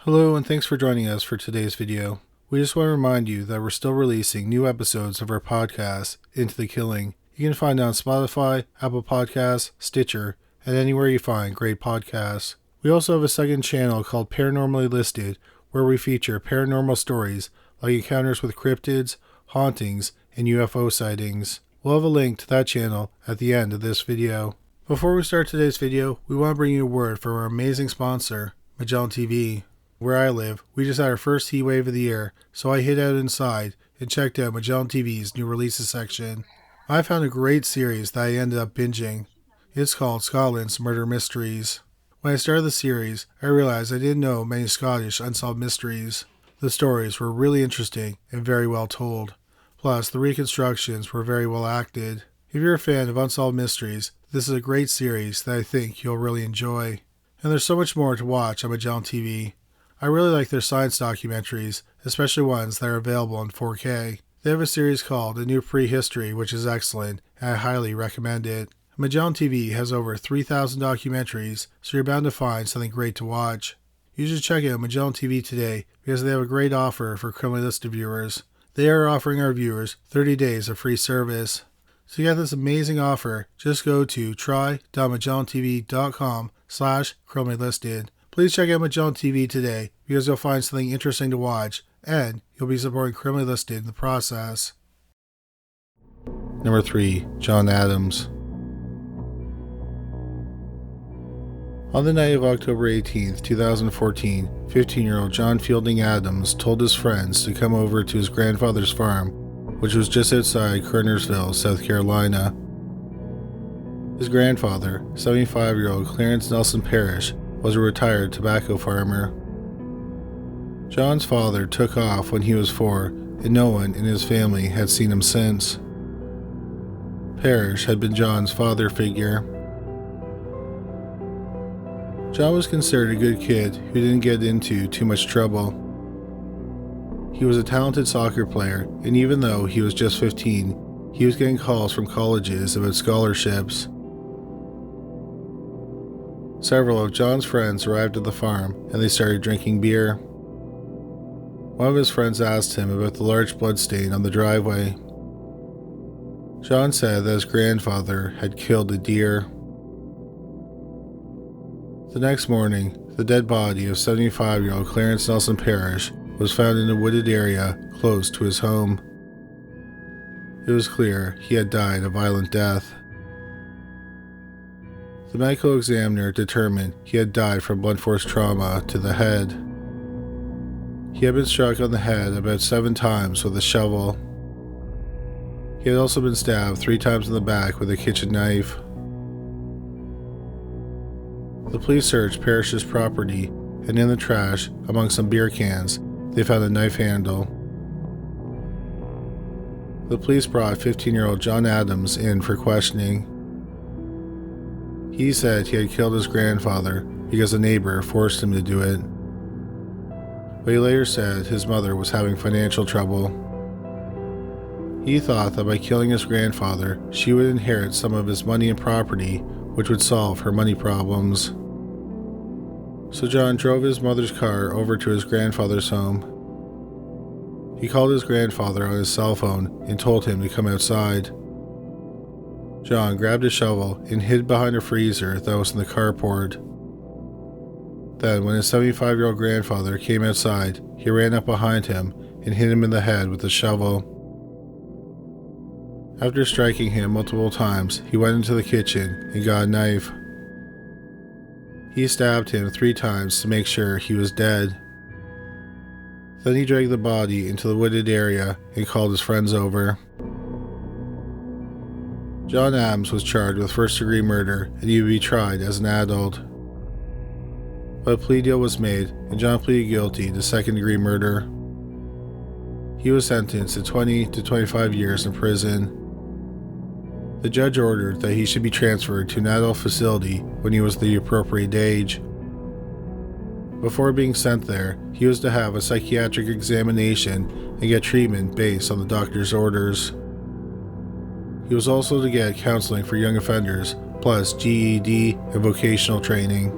Hello and thanks for joining us for today's video. We just want to remind you that we're still releasing new episodes of our podcast, Into the Killing. You can find it on Spotify, Apple Podcasts, Stitcher, and anywhere you find great podcasts. We also have a second channel called Paranormally Listed, where we feature paranormal stories like encounters with cryptids, hauntings, and UFO sightings. We'll have a link to that channel at the end of this video. Before we start today's video, we want to bring you a word from our amazing sponsor, Magellan TV. Where I live, we just had our first heat wave of the year, so I hid out inside and checked out Magellan TV's new releases section. I found a great series that I ended up binging. It's called Scotland's Murder Mysteries. When I started the series, I realized I didn't know many Scottish unsolved mysteries. The stories were really interesting and very well told. Plus, the reconstructions were very well acted. If you're a fan of unsolved mysteries, this is a great series that I think you'll really enjoy. And there's so much more to watch on Magellan TV. I really like their science documentaries, especially ones that are available in 4K. They have a series called A New Prehistory, which is excellent, and I highly recommend it. Magellan TV has over 3,000 documentaries, so you're bound to find something great to watch. You should check out Magellan TV today because they have a great offer for criminally listed viewers. They are offering our viewers 30 days of free service. To get this amazing offer, just go to try.magellantv.com/criminally-listed. Please check out Magellan TV today because you'll find something interesting to watch and you'll be supporting Criminally Listed in the process. Number 3. Jon Adams. On the night of October 18th, 2014, 15-year-old John Fielding Adams told his friends to come over to his grandfather's farm, which was just outside Kernersville, South Carolina. His grandfather, 75-year-old Clarence Nelson Parrish, was a retired tobacco farmer. John's father took off when he was 4, and no one in his family had seen him since. Parrish had been John's father figure. John was considered a good kid who didn't get into too much trouble. He was a talented soccer player, and even though he was just 15, he was getting calls from colleges about scholarships. Several of John's friends arrived at the farm, and they started drinking beer. One of his friends asked him about the large bloodstain on the driveway. John said that his grandfather had killed a deer. The next morning, the dead body of 75-year-old Clarence Nelson Parrish was found in a wooded area close to his home. It was clear he had died a violent death. The medical examiner determined he had died from blunt force trauma to the head. He had been struck on the head about 7 times with a shovel. He had also been stabbed 3 times in the back with a kitchen knife. The police searched Parrish's property, and in the trash, among some beer cans, they found a knife handle. The police brought 15-year-old Jon Adams in for questioning. He said he had killed his grandfather because a neighbor forced him to do it. But he later said his mother was having financial trouble. He thought that by killing his grandfather, she would inherit some of his money and property, which would solve her money problems. So John drove his mother's car over to his grandfather's home. He called his grandfather on his cell phone and told him to come outside. John grabbed a shovel and hid behind a freezer that was in the carport. Then, when his 75-year-old grandfather came outside, he ran up behind him and hit him in the head with the shovel. After striking him multiple times, he went into the kitchen and got a knife. He stabbed him 3 times to make sure he was dead. Then he dragged the body into the wooded area and called his friends over. Jon Adams was charged with first-degree murder and he would be tried as an adult. But a plea deal was made and John pleaded guilty to second-degree murder. He was sentenced to 20 to 25 years in prison. The judge ordered that he should be transferred to an adult facility when he was the appropriate age. Before being sent there, he was to have a psychiatric examination and get treatment based on the doctor's orders. He was also to get counseling for young offenders, plus GED and vocational training.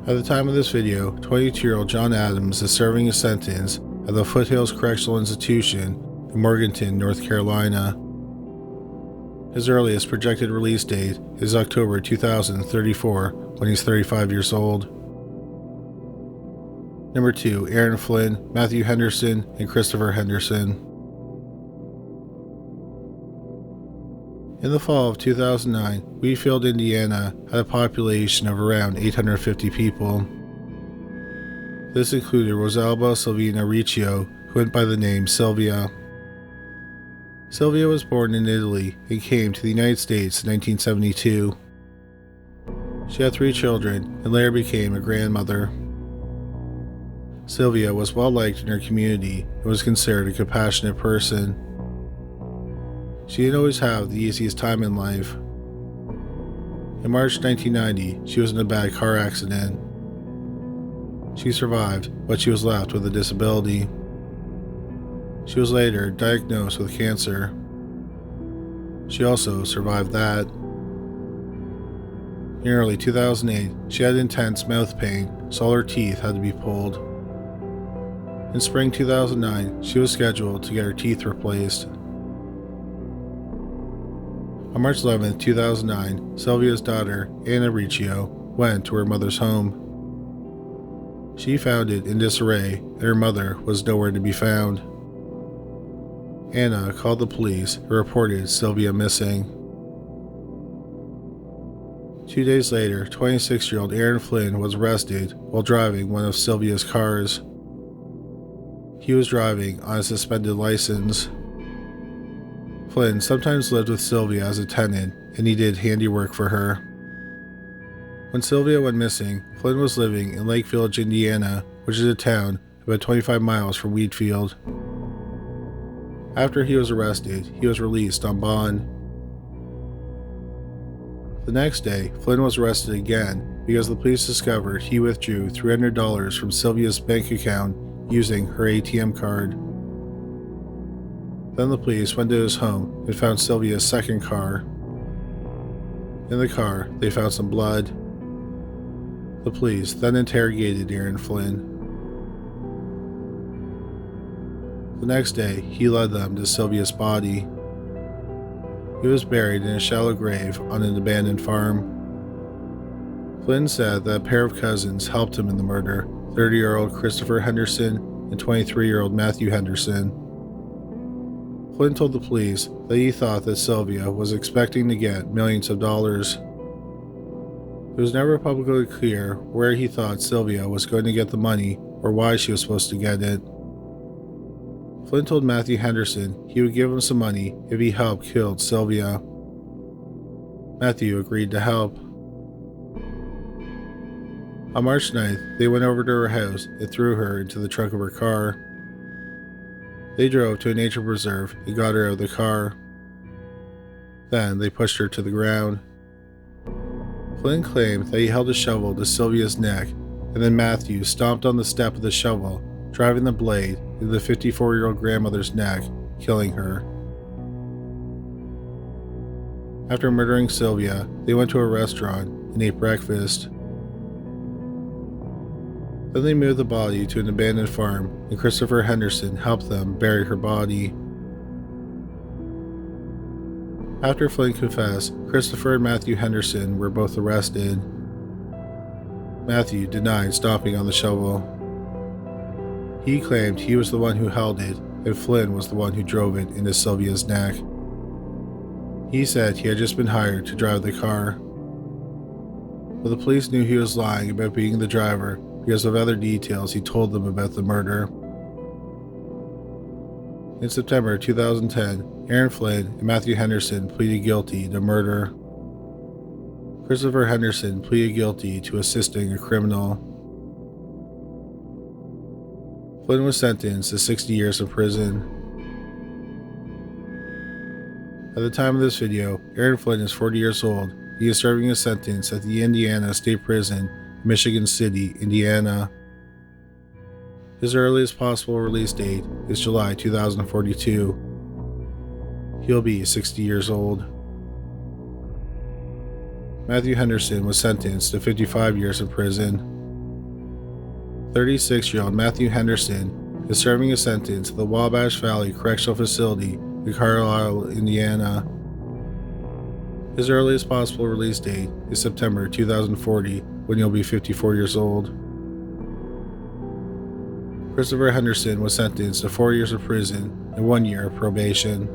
At the time of this video, 22-year-old Jon Adams is serving his sentence at the Foothills Correctional Institution in Morganton, North Carolina. His earliest projected release date is October 2034, when he's 35 years old. Number 2. Aaron Flynn, Mathew Henderson, and Christopher Henderson. In the fall of 2009, Wheatfield, Indiana had a population of around 850 people. This included Rosalba Silvina Riccio, who went by the name Sylvia. Sylvia was born in Italy and came to the United States in 1972. She had 3 children and later became a grandmother. Sylvia was well liked in her community and was considered a compassionate person. She didn't always have the easiest time in life. In March 1990, she was in a bad car accident. She survived, but she was left with a disability. She was later diagnosed with cancer. She also survived that. In early 2008, she had intense mouth pain, so all her teeth had to be pulled. In spring 2009, she was scheduled to get her teeth replaced. On March 11, 2009, Sylvia's daughter, Anna Riccio, went to her mother's home. She found it in disarray, and her mother was nowhere to be found. Anna called the police and reported Sylvia missing. 2 days later, 26-year-old Aaron Flynn was arrested while driving one of Sylvia's cars. He was driving on a suspended license. Flynn sometimes lived with Sylvia as a tenant, and he did handiwork for her. When Sylvia went missing, Flynn was living in Lake Village, Indiana, which is a town about 25 miles from Wheatfield. After he was arrested, he was released on bond. The next day, Flynn was arrested again because the police discovered he withdrew $300 from Sylvia's bank account using her ATM card. Then the police went to his home and found Sylvia's second car. In the car, they found some blood. The police then interrogated Aaron Flynn. The next day, he led them to Sylvia's body. He was buried in a shallow grave on an abandoned farm. Flynn said that a pair of cousins helped him in the murder, 30-year-old Christopher Henderson and 23-year-old Mathew Henderson. Flynn told the police that he thought that Sylvia was expecting to get millions of dollars. It was never publicly clear where he thought Sylvia was going to get the money or why she was supposed to get it. Flynn told Mathew Henderson he would give him some money if he helped kill Sylvia. Mathew agreed to help. On March 9th, they went over to her house and threw her into the trunk of her car. They drove to a nature preserve and got her out of the car. Then they pushed her to the ground. Flynn claimed that he held a shovel to Sylvia's neck, and then Mathew stomped on the step of the shovel, driving the blade into the 54-year-old grandmother's neck, killing her. After murdering Sylvia, they went to a restaurant and ate breakfast. Then they moved the body to an abandoned farm, and Christopher Henderson helped them bury her body. After Flynn confessed, Christopher and Mathew Henderson were both arrested. Mathew denied stomping on the shovel. He claimed he was the one who held it, and Flynn was the one who drove it into Sylvia's neck. He said he had just been hired to drive the car. But the police knew he was lying about being the driver because of other details he told them about the murder. In September 2010, Aaron Flynn and Mathew Henderson pleaded guilty to murder. Christopher Henderson pleaded guilty to assisting a criminal. Flynn was sentenced to 60 years in prison. At the time of this video, Aaron Flynn is 40 years old. He is serving a sentence at the Indiana State Prison, Michigan City, Indiana. His earliest possible release date is July 2042. He'll be 60 years old. Mathew Henderson was sentenced to 55 years in prison. 36-year-old Mathew Henderson is serving a sentence at the Wabash Valley Correctional Facility in Carlisle, Indiana. His earliest possible release date is September 2040, when he'll be 54 years old. Christopher Henderson was sentenced to 4 years of prison and 1 year of probation.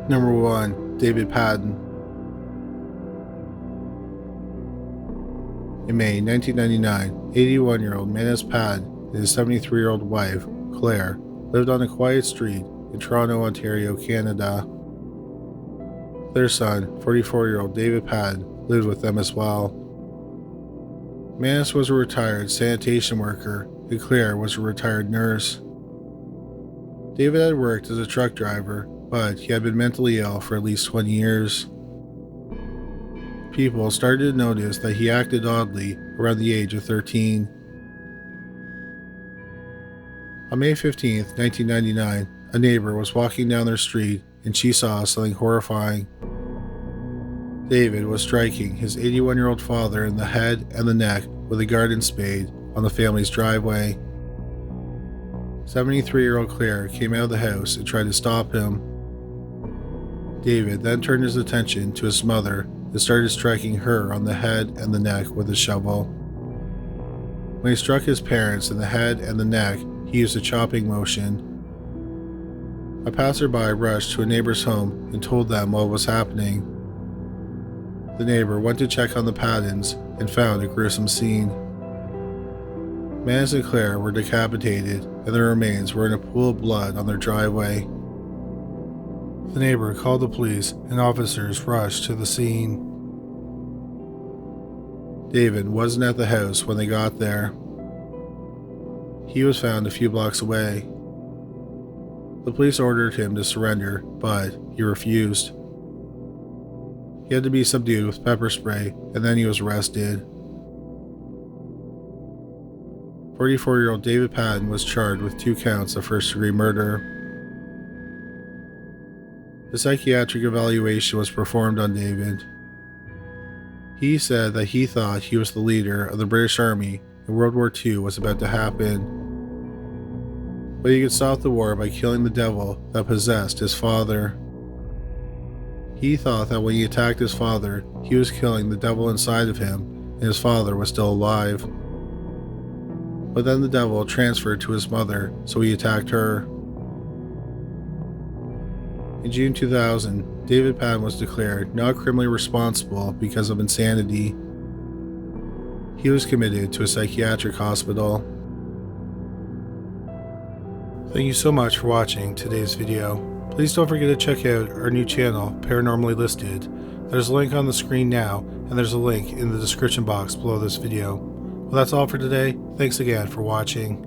Number 1. David Patten. In May 1999, 81-year-old Mathew Patten and his 73-year-old wife, Claire, lived on a quiet street in Toronto, Ontario, Canada. Their son, 44-year-old David Patten, lived with them as well. Mathew was a retired sanitation worker, and Claire was a retired nurse. David had worked as a truck driver, but he had been mentally ill for at least 20 years. People started to notice that he acted oddly around the age of 13. On May 15, 1999, a neighbor was walking down their street and she saw something horrifying. David was striking his 81-year-old father in the head and the neck with a garden spade on the family's driveway. 73-year-old Claire came out of the house and tried to stop him. David then turned his attention to his mother and started striking her on the head and the neck with a shovel. When he struck his parents in the head and the neck, he used a chopping motion. A passerby rushed to a neighbor's home and told them what was happening. The neighbor went to check on the Pattens and found a gruesome scene. Mathew and Claire were decapitated and their remains were in a pool of blood on their driveway. The neighbor called the police and officers rushed to the scene. David wasn't at the house when they got there. He was found a few blocks away. The police ordered him to surrender, but he refused. He had to be subdued with pepper spray, and then he was arrested. 44-year-old David Patten was charged with 2 counts of first-degree murder. A psychiatric evaluation was performed on David. He said that he thought he was the leader of the British Army and World War II was about to happen. But he could stop the war by killing the devil that possessed his father. He thought that when he attacked his father, he was killing the devil inside of him, and his father was still alive. But then the devil transferred to his mother, so he attacked her. In June 2000, David Patten was declared not criminally responsible because of insanity. He was committed to a psychiatric hospital. Thank you so much for watching today's video. Please don't forget to check out our new channel, Paranormally Listed. There's a link on the screen now, and there's a link in the description box below this video. Well, that's all for today. Thanks again for watching.